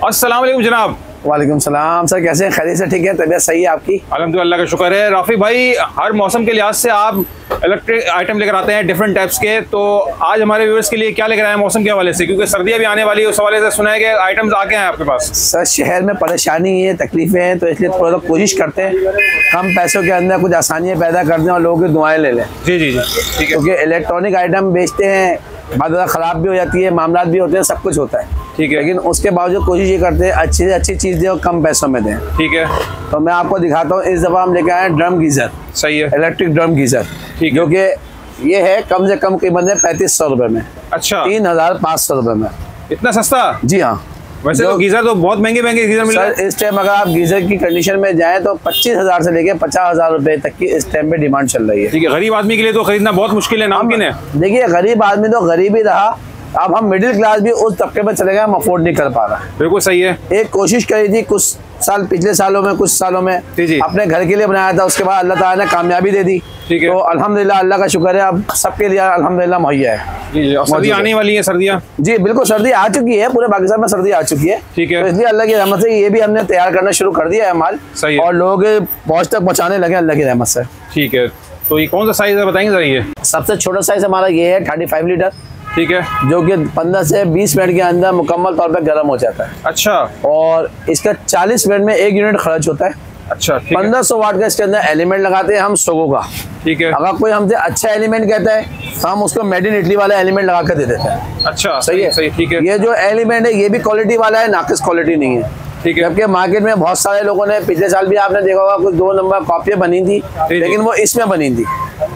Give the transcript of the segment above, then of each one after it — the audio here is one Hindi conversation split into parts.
अस्सलाम वालेकुम जनाब। वालेकुम सलाम सर, कैसे हैं? खैरियत से? ठीक है, तबीयत सही है आपकी? अल्हम्दुलिल्लाह का शुक्र है। राफी भाई, हर मौसम के लिहाज से आप इलेक्ट्रिक आइटम लेकर आते हैं डिफरेंट टाइप्स के, तो आज हमारे व्यूअर्स के लिए क्या लेकर आए हैं मौसम के हवाले से, क्योंकि सर्दियाँ भी आने वाली है, उस हवाले से सुना है कि आइटम्स आके हैं आपके पास। सर शहर में परेशानी है, तकलीफें हैं, तो इसलिए थोड़ा कोशिश करते हैं कम पैसों के अंदर कुछ आसानियाँ पैदा कर दें और लोगों की दुआएं ले लें। जी जी जी, ठीक है। क्योंकि इलेक्ट्रॉनिक आइटम बेचते हैं, बहुत ज़्यादा ख़राब भी हो जाती है, मामला भी होते हैं, सब कुछ होता है, ठीक है। लेकिन उसके बावजूद कोशिश ये करते हैं अच्छी से अच्छी चीज़ दें और कम पैसों में दें। ठीक है, तो मैं आपको दिखाता हूँ, इस दफ़ा हम लेके आए हैं ड्रम गीज़र। सही है। इलेक्ट्रिक ड्रम गीज़र, ठीक है। जो कि ये है कम से कम कीमत है 3500 रुपये में। अच्छा, 3500 रुपये में। इतना सस्ता? जी हाँ। वैसे तो गीजर तो बहुत महंगे गीजर मिल रहे हैं। सर इस टाइम अगर आप गीजर की कंडीशन में जाएं तो 25,000 से लेके 50,000 रुपए तक की इस टाइम पे डिमांड चल रही है। ठीक है, गरीब आदमी के लिए तो खरीदना बहुत मुश्किल है, नामुमकिन है। देखिए, गरीब आदमी तो गरीब ही रहा, अब हम मिडिल क्लास भी उस तबके में चले गए, हम अफोर्ड नहीं कर पा रहा है। बिल्कुल सही है। एक कोशिश करी थी कुछ साल, पिछले सालों में, कुछ सालों में जी। अपने घर के लिए बनाया था, उसके बाद अल्लाह ताला ने कामयाबी दे दी। ठीक है। तो अल्हम्दुलिल्लाह, अल्लाह का शुक्र है, अब सबके लिए अल्हम्दुलिल्लाह मुहैया है। जी, सर्दी आने वाली है, सर्दियाँ। जी बिल्कुल, सर्दी आ चुकी है, पूरे पाकिस्तान में सर्दी आ चुकी है। ठीक है। तो इसलिए अल्लाह की रहमत से ये भी हमने तैयार करना शुरू कर दिया है माल, सही है। और लोग पहुँच तक पहुँचाने लगे अल्लाह की रहमत से। ठीक है, तो ये कौन सा साइज है बताएंगे जरा? ये सबसे छोटा साइज हमारा ये है 35 लीटर, ठीक है, जो कि 15 से 20 मिनट के अंदर मुकम्मल तौर पर गर्म हो जाता है। अच्छा, और इसका 40 मिनट में 1 यूनिट खर्च होता है। अच्छा, ठीक है। 1500 वाट का इसके अंदर एलिमेंट लगाते हैं हम सोगो का। ठीक है। अगर कोई हमसे अच्छा एलिमेंट कहता है तो हम उसको मेड इन इटली वाला एलिमेंट लगा कर दे देते हैं। अच्छा, सही है, सही, ठीक है। ये जो एलिमेंट है ये भी क्वालिटी वाला है, नाकिस क्वालिटी नहीं है। ठीक है। जबकि मार्केट में बहुत सारे लोगों ने, पिछले साल भी आपने देखा होगा, कुछ 2 नंबर कॉपियाँ बनी थी, लेकिन वो इसमें बनी थी।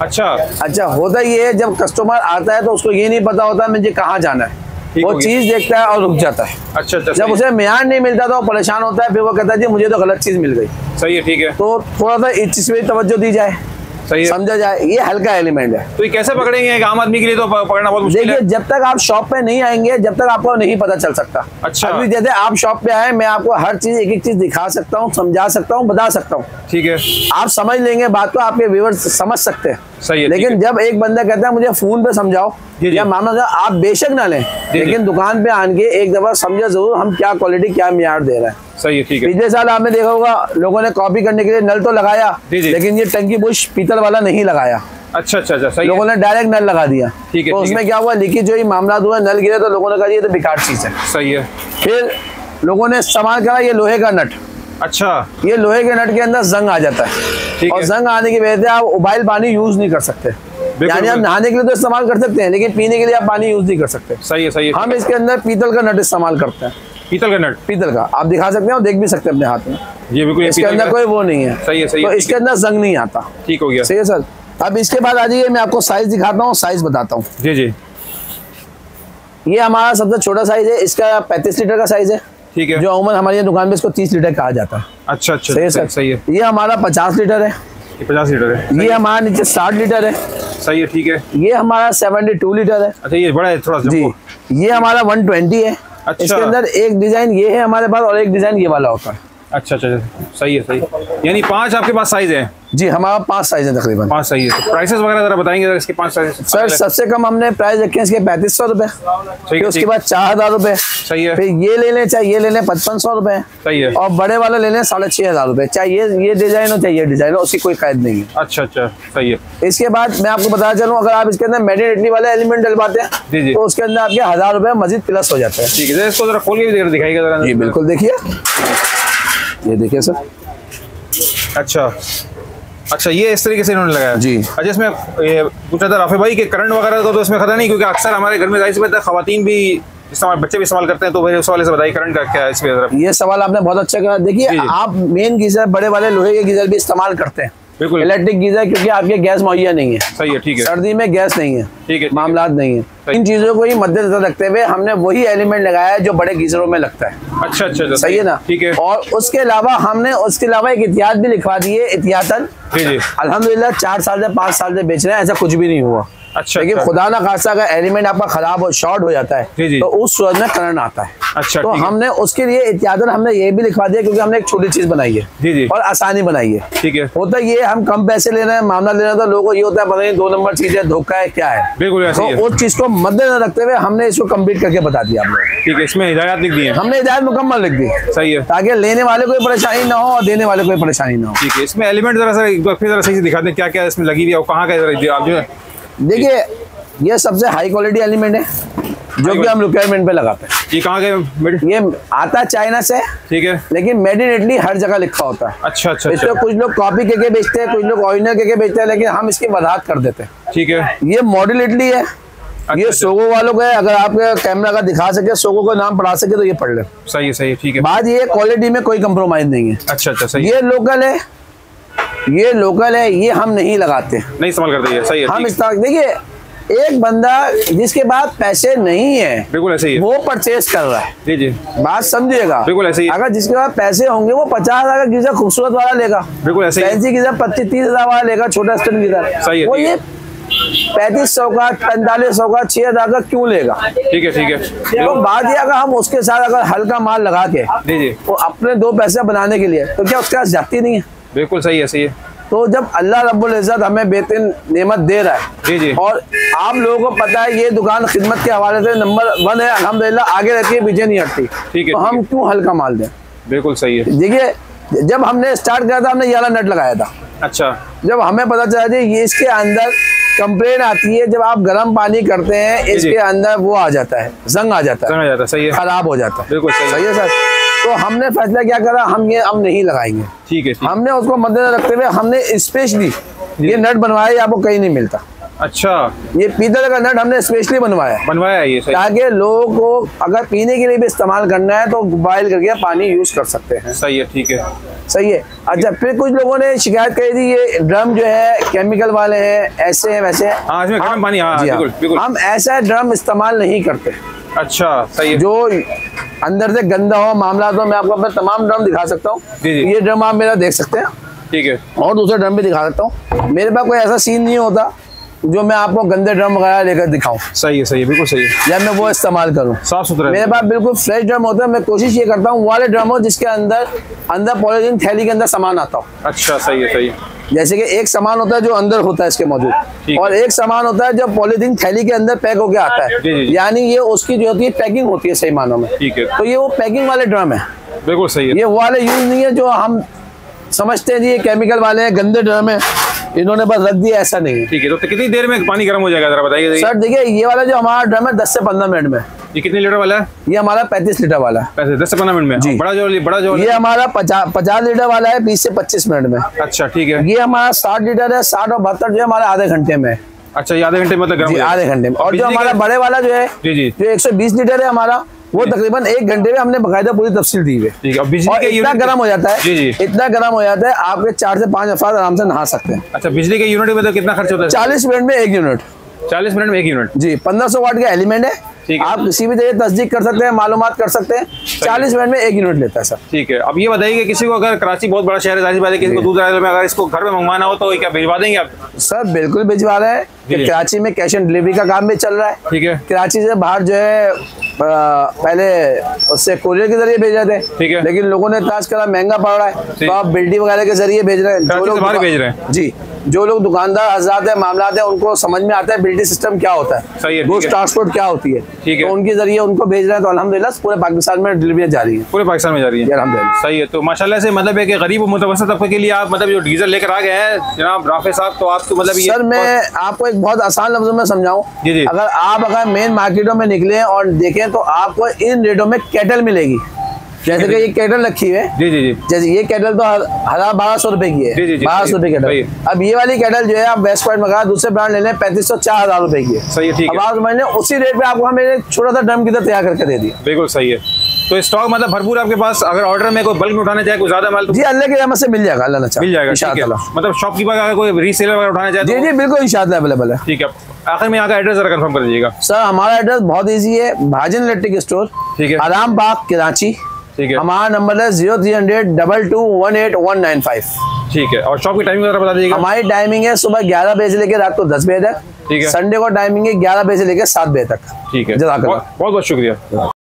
अच्छा, होता ये है, जब कस्टमर आता है तो उसको ये नहीं पता होता मुझे कहाँ जाना है, वो चीज देखता है और रुक जाता है। अच्छा, जब उसे मियार नहीं मिलता तो वो परेशान होता है, फिर वो कहता है जी मुझे तो गलत चीज मिल गई। सही है, ठीक है। तो थोड़ा सा इस चीज पे तवज्जो दी जाए, सही है, समझा जाए, ये हल्का एलिमेंट है। तो ये कैसे पकड़ेंगे? एक आम आदमी के लिए तो पकड़ना बहुत मुश्किल है। देखिए, जब तक आप शॉप पे नहीं आएंगे, जब तक आपको नहीं पता चल सकता। अच्छा। अभी जैसे आप शॉप पे आए, मैं आपको हर चीज एक एक चीज दिखा सकता हूँ, समझा सकता हूँ, बता सकता हूँ। ठीक है। आप समझ लेंगे बात को, आपके व्यूअर्स समझ सकते हैं। सही है। लेकिन जब एक बंदा कहता है मुझे फोन पे समझाओ या मामला, आप बेशक ना लें, लेकिन दुकान पे आके एक दफा समझो जरूर हम क्या क्वालिटी, क्या मियार दे रहे हैं। सही है, ठीक है। पिछले साल आपने देखा होगा, लोगों ने कॉपी करने के लिए नल तो लगाया, लेकिन ये टंकी बुश पीतल वाला नहीं लगाया। अच्छा, सही। लोगों ने डायरेक्ट नल लगा दिया। ठीक है। तो उसमें क्या हुआ, लीकेज जो ही मामला हुआ, नल गिरे तो लोगों ने कहा ये तो बेकार चीज है। सही है। फिर लोगों ने इस्तेमाल करा ये लोहे का नट। अच्छा, ये लोहे के नट के अंदर जंग आ जाता है, और जंग आने की वजह से आप उबाइल पानी यूज नहीं कर सकते। यानी आप नहाने के लिए तो इस्तेमाल कर सकते हैं, लेकिन पीने के लिए आप पानी यूज नहीं कर सकते। सही है, सही है। हम इसके अंदर पीतल का नट इस्तेमाल करते हैं। पीतल का नट? पीतल का आप दिखा सकते हैं और देख भी सकते हैं अपने हाथ में। ये बिल्कुल, इसके अंदर कोई वो नहीं है। सही है, सही है। तो इसके अंदर जंग नहीं आता। ठीक हो गया। सही है सर। अब इसके बाद आ जाइए, मैं आपको साइज दिखाता हूँ, साइज बताता हूँ। जी। ये हमारा सबसे छोटा साइज है, इसका 35 लीटर का साइज है। ठीक है। जो अमूमन हमारे दुकान पे इसको 30 लीटर कहा जाता है। अच्छा, सही है सर। सही है। ये हमारा 50 लीटर है। 50 लीटर है। ये हमारा नीचे 60 लीटर है। सही है, ठीक है। ये हमारा 72 लीटर है। अच्छा, ये बड़ा है थोड़ा जी। ये हमारा 120 है। अच्छा। इसके अंदर एक डिजाइन ये है हमारे पास, और एक डिजाइन ये वाला होता है। अच्छा, सही है, सही। यानी 5 आपके पास साइज है? जी, हमारा 5 साइज है तकरीबन। 5 सही है। तो प्राइसेस वगैरह जरा बताएंगे जरा इसके 5 साइज? सर सबसे कम हमने प्राइस रखे हैं इसके 3500 रुपए, फिर उसके बाद 4000 रुपए। सही है। फिर ये ले लें, चाहे ये ले लें 5500 रुपए। सही है। और बड़े वाले ले लें 6500 रुपए, चाहे ये डिजाइन हो चाहे ये डिजाइन हो, उसकी कोई कैद नहीं है। अच्छा, सही है। इसके बाद मैं आपको बताना चलूँ, अगर आप इसके अंदर मेड इन इटली वाले एलिमेंट डलवाते हैं तो उसके अंदर आपके 1000 रुपए मजीद प्लस हो जाता है। ठीक है, इसको जरा खोल के दिखाइएगा जरा। जी बिल्कुल, देखिए, ये देखिए सर। अच्छा, ये इस तरीके से इन्होंने लगाया जी। अच्छा, इसमें पूछा था राफी भाई कि करंट वगैरह का तो इसमें खतरा नहीं, क्योंकि अक्सर हमारे घर में जाहिर सी बात है खवातीन भी इस्तेमाल, बच्चे भी इस्तेमाल करते हैं, तो उस वाले से बताइए करंट का क्या है इसमें? ये सवाल आपने बहुत अच्छा कहा। देखिए, आप मेन गीजर, बड़े वाले लोहे के गीजर भी इस्तेमाल करते हैं। बिल्कुल। इलेक्ट्रिक गीजर, क्योंकि आपके गैस मुहैया नहीं है। सही है, ठीक है। सर्दी में गैस नहीं है, ठीक है, मामला नहीं है। इन चीजों को ही मद्देनजर रखते हुए हमने वही एलिमेंट लगाया है जो बड़े गीजरों में लगता है। अच्छा, सही है ना? ठीक है। और उसके अलावा हमने एक एहतियात भी लिखवा दी है, एहतियातन। जी। अल्हम्दुलिल्लाह 4 साल से 5 साल से बेच रहे हैं, ऐसा कुछ भी नहीं हुआ। अच्छा, लेकिन खुदा ना खासा अगर एलिमेंट आपका खराब हो, शॉर्ट हो जाता है तो उस सूरज में करंट आता है। अच्छा, तो हमने उसके लिए एहतियातन हमने ये भी लिखवा दिया, क्योंकि हमने एक छोटी चीज बनाई है जी और आसानी बनाई है। ठीक है, होता ये हम कम पैसे ले रहे हैं, मामला ले रहे हैं, तो लोगों को ये होता है पता नहीं 2 नंबर चीज है, धोखा है, क्या है। बिल्कुल तो उस चीज को मद्देनजर रखते हुए हमने इसको कंप्लीट करके बता दिया आप लोग। ठीक है, इसमें हिदायत लिख दी है, हमने हिदायत मुकम्मल लिख दी, सही है, ताकि लेने वाले को परेशानी ना हो और देने वाले को परेशानी ना हो। ठीक है, इसमें एलिमेंट जरा सही से दिखा दें, क्या क्या इसमें लगी हुई है, कहाँ का आप जो देखिए ये सबसे हाई क्वालिटी एलिमेंट है जो कि हम रिक्वायरमेंट पे लगाते हैं। ये कहाँ के? ये आता है चाइना से, ठीक है, लेकिन मेड इन इटली हर जगह लिखा होता है। अच्छा अच्छा, इसको कुछ लोग कॉपी करके बेचते हैं, कुछ लोग ओरिजिनल करके बेचते हैं, लेकिन हम इसकी वजाहत कर देते हैं। ठीक है, ये मॉडल इटली है। ये सोगो वालों का है, अगर आप कैमरा का दिखा सके, सोगो का नाम पढ़ा सके तो ये पढ़ ले। सही है, सही है, ठीक है। बात ये क्वालिटी में कोई कंप्रोमाइज नहीं है। अच्छा अच्छा, सही। ये लोकल है, ये लोकल है, ये हम नहीं लगाते, नहीं इस्तेमाल करते हैं, सही है। हम इस्तेमाल, देखिए एक बंदा जिसके पास पैसे नहीं है, बिल्कुल ऐसे ही है, वो परचेज कर रहा है। जी जी, बात समझिएगा, बिल्कुल ऐसे ही। अगर जिसके पास पैसे होंगे वो 50,000 का गीजर खूबसूरत वाला लेगा, बिल्कुल ऐसे ही। फैंसी गीजर 25-30,000 वाला लेगा, छोटा स्टैंड गीजर, सही है। वो ये 3500 का, 4500 का, 6,000 का क्यों लेगा? ठीक है, ठीक है। तो बात ये, अगर हम उसके साथ अगर हल्का माल लगा के वो अपने 2 पैसे बनाने के लिए, तो क्या उसके पास जाती नहीं है? बिल्कुल सही है, सही है। तो जब अल्लाह रब्बुल इज़्ज़त हमें बेहतरीन नेमत दे रहा है, जी जी, और आप लोगों को पता है ये दुकान खिदमत के हवाले से नंबर 1 है, अल्हम्दुलिल्लाह, आगे रहती है, पीछे नहीं हटती, ठीक है, तो हम क्यों हल्का माल दें? बिल्कुल सही है। देखिए जब हमने स्टार्ट किया था, हमने ये वाला नट लगाया था। अच्छा, जब हमें पता चला था ये इसके अंदर कंप्लेन आती है, जब आप गर्म पानी करते हैं इसके अंदर वो आ जाता है, जंग आ जाता है, सही है, खराब हो जाता है। बिल्कुल सही है सर। तो हमने फैसला क्या करा, हम नहीं लगाएंगे। ठीक है, हमने उसको मद्देनजर रखते हुए हमने स्पेशली ये नट बनवाया, ये आपको कहीं नहीं मिलता। अच्छा, ये पीतल का नट हमने स्पेशली बनवाया ये, ताकि लोगों को अगर पीने के लिए भी इस्तेमाल करना है तो बॉयल करके पानी यूज कर सकते हैं। सही है, ठीक है, सही है। अच्छा, फिर कुछ लोगों ने शिकायत करी थी ये ड्रम जो है केमिकल वाले हैं, ऐसे हैं वैसे। हाँ, इसमें गर्म पानी, हाँ, बिल्कुल बिल्कुल। हम ऐसा ड्रम इस्तेमाल नहीं करते। अच्छा, सही है। जो अंदर से गंदा हो मामला, तो मैं आपको अपने तमाम ड्रम दिखा सकता हूँ। ये ड्रम आप मेरा देख सकते हैं, ठीक है, और दूसरा ड्रम भी दिखा सकता हूँ। मेरे पास कोई ऐसा सीन नहीं होता जो मैं आपको गंदे ड्रम वगैरह लेकर दिखाऊं। सही है, सही है, बिल्कुल सही है। या मैं वो इस्तेमाल करूं, साफ सुथरा। मेरे पास बिल्कुल फ्रेश ड्रम होता है। मैं कोशिश ये करता हूँ वाले ड्रम हो जिसके अंदर पॉलीथीन थैली के अंदर सामान आता हो। अच्छा, सही है, सही है। जैसे कि एक सामान होता है जो अंदर होता है इसके मौजूद, और एक सामान होता है जो पॉलीथीन थैली के अंदर पैक होके आता है, यानी ये उसकी जो होती है पैकिंग होती है सही मानों में। ठीक है, तो ये वो पैकिंग वाले ड्रम है। बिल्कुल सही है। ये वाले यूज नहीं है जो हम समझते हैं जी ये केमिकल वाले हैं, गंदे ड्रम है, इन्होंने बस रख दिया, ऐसा नहीं है। ठीक है, तो कितनी देर में पानी गर्म हो जाएगा जरा बताइए। सर देखिए, ये वाला जो हमारा ड्रम है 10 से 15 मिनट में। ये कितने लीटर वाला है? ये हमारा 35 लीटर वाला है। 10 से 15 मिनट में जी। बड़ा जो ये हमारा 50 लीटर वाला है 20 से 25 मिनट में। अच्छा, ठीक है। ये हमारा 60 लीटर है, 60 और 72 जो हमारा आधे घंटे में। अच्छा, ये आधे घंटे मतलब गर्म, आधे घंटे में। और जो हमारा बड़े वाला जो है, जी जी, जो 120 लीटर है हमारा, वो तकरीबन 1 घंटे में हमने बकायदा पूरी तफसील दी है। ठीक है, बिजली के इतना गर्म हो जाता है, जी जी, इतना गर्म हो जाता है आपके 4 से 5 अफराद आराम से नहा सकते हैं। अच्छा, बिजली के यूनिट में तो कितना खर्च होता है? 40 मिनट में 1 यूनिट। 40 मिनट में 1 यूनिट जी। 1500 वाट का एलिमेंट है, आप किसी भी जगह तस्दीक कर सकते हैं, मालूमात कर सकते हैं। 40 मिनट में 1 यूनिट लेता है सर। ठीक है, अब ये बताइए कि किसी को अगर कराची बहुत बड़ा शहर है, किसी को दूर दराज में अगर इसको घर में मंगवाना हो तो क्या भिजवा देंगे आप? सर बिल्कुल भिजवा रहे हैं। कराची में कैश ऑन डिलीवरी का काम भी चल रहा है। ठीक है, कराची से बाहर जो है पहले उससे कोरियर के जरिए भेज रहे थे, ठीक है, लेकिन लोगों ने इतराज करा महंगा पड़ रहा है, तो आप बिल्डी वगैरह के जरिए भेज रहे हैं। जो लोग भेज रहे हैं जी, जो लोग दुकानदार हजरात है, मामलात है, उनको समझ में आता है बिल्डी सिस्टम क्या होता है, गुड्स ट्रांसपोर्ट क्या होती है, ठीक है, तो उनके जरिए उनको भेज रहे हैं। तो अल्हम्दुलिल्लाह पूरे पाकिस्तान में डिलीवरी जा रही है, पूरे पाकिस्तान में जा रही है अल्हम्दुलिल्लाह। सही है। तो माशाल्लाह से मतलब है कि गरीब और मुतवस्सित तबके के लिए आप मतलब जो डीजल लेकर आ गए हैं जनाब राफे साहब, तो आपको मतलब सर मैं आपको एक बहुत आसान लफ्जों में समझाऊं, अगर मेन मार्केटों में निकले और देखें तो आपको इन रेटों में कैटल मिलेगी। जैसे कि ये कैटल रखी है, जी जी जी, जैसे ये कैटल तो 1200 रुपए की है, 1200 रुपए कैटल। अब ये वाली कैटल जो है आप वेस्ट पॉइंट में दूसरे ब्रांड ले लें 3500 4000 रुपए की है। सही है, ठीक है। अब आप मैंने उसी रेट पे आपको हमें छोटा सा ड्रम की तरह तैयार करके दे दिया। बिल्कुल सही है। तो स्टॉक मतलब भरपूर आपके पास, अगर ऑर्डर में कोई बल्क में उठाना चाहे, कोई ज्यादा माल तो जी अल्लाह की रहमत से मिल जाएगा, अल्लाह ने मिल जाएगा इंशाअल्लाह। मतलब शॉपकीपर अगर कोई रीसेलर वगैरह उठाना चाहे, जी जी बिल्कुल इंशाअल्लाह अवेलेबल है। ठीक है, आखिर में यहाँ का एड्रेस जरा कंफर्म कर दीजिएगा। सर हमारा एड्रेस बहुत ईजी है, भाजन इलेक्ट्रिक स्टोर, ठीक है, आराम बाग कराची। ठीक है, हमारा नंबर है 0300 22 18195। ठीक है, और शॉप की टाइमिंग वगैरह बता दीजिएगा। हमारी टाइमिंग है सुबह 11 बजे से लेकर रात को 10 बजे तक। ठीक है। संडे को टाइमिंग है 11 बजे से लेकर 7 बजे तक। ठीक है, बहुत बहुत शुक्रिया।